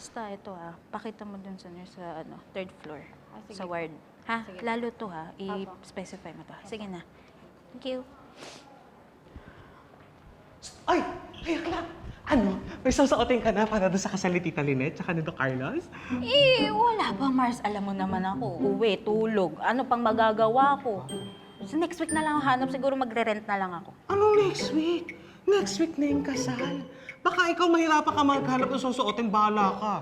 Basta ito pakita mo dun sa nurse sa third floor, sige sa po. ward. Ha? Sige. Lalo to i-specify mo to. Sige na. Thank you. Ay! Ay, akla! Ano? May susuotin ka na para doon sa kasal ni Tita Lynette tsaka ni Doc Carlos? Wala pa, Mars. Alam mo naman ako. Uwi, tulog. Ano pang magagawa ko? So next week na lang ako hanap. Siguro magre-rent na lang ako. Anong next week? Next week na yung kasal. Baka ikaw mahirapan ka maghanap ng susuotin, bahala ka.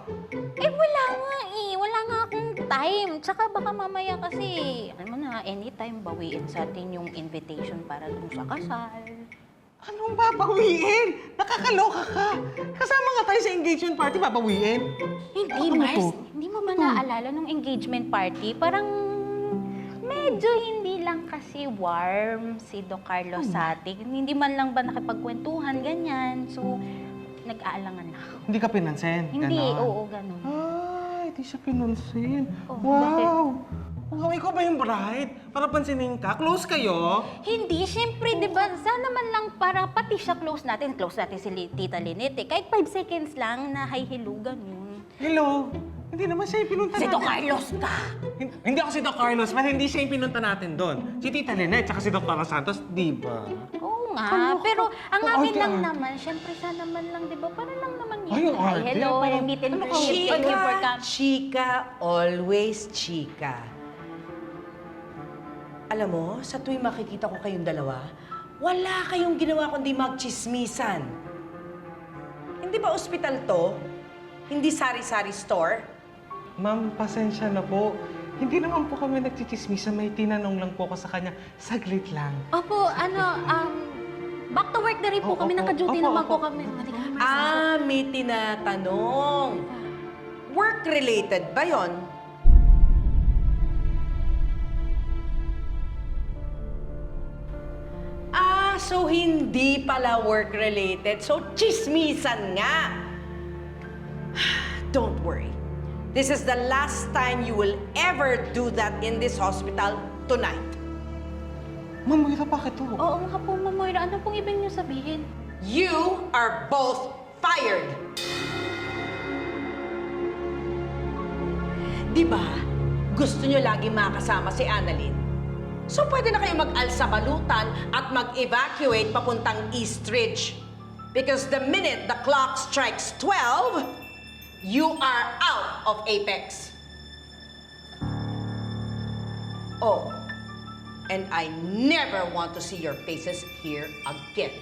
Wala nga Wala nga akong time. Tsaka baka mamaya kasi, alam mo na, anytime bawiin sa atin yung invitation para dun sa kasal. Anong babawiin? Nakakaloka ka. Kasama nga tayo sa engagement party, babawiin. Hindi, Ano Mars. to? Hindi mo ba naalala nung engagement party? Parang medyo hindi lang kasi warm si Doc Carlos sa atin. Hindi man lang ba nakipagkwentuhan, ganyan. So, nag-aalangan na ako. Hindi ka pinansin? Hindi, Ganon. oo, ganun. Ay, di siya pinansin. Oh, Wow! Wow, ikaw ba yung bride? Para pansinin ka? Close kayo? Hindi, syempre, di ba? Sana man lang para pati siya close natin si Tita Lynette. Kahit 5 seconds lang na hi, hello, ganun. Hello? Hindi naman siya yung pinunta Si natin. Doc Carlos ka! Hindi ako si Doc Carlos, pero hindi siya yung pinunta natin doon. Si Tita Lynette, tsaka si Dr. Santos, di ba? Oo nga, pero ang amin lang arte. naman, syempre sana man lang, di ba? Para lang naman yun. Ay, yung arte. Hello, meet and greet. Thank you for coming. Chika, always chika. Alam mo, sa tuwing makikita ko kayong dalawa, wala kayong ginawa kundi magchismisan. Hindi ba ospital to? Hindi sari-sari store? Ma'am, pasensya na po. Hindi naman po kami nagchichismisa. May tinanong lang po ako sa kanya. Saglit lang. Opo, back to work na rin po kami. Opo, Naka-duty opo, naman opo. po kami. Halika na, Mars. May tinatanong. Work-related ba yon? So hindi pala work-related. So chismisan nga. Don't worry. This is the last time you will ever do that in this hospital tonight. Ma'am, Moira, bakit to? Oo nga po, Ma'am Moira. Ano pong ibig niyo sabihin? You are both fired. Di ba? Gusto nyo lagi makasama si Annalyn? So pwede na kayo mag-alsabalutan at mag-evacuate papuntang Eastridge. Because the minute the clock strikes 12, you are out of Apex. Oh, and I never want to see your faces here again.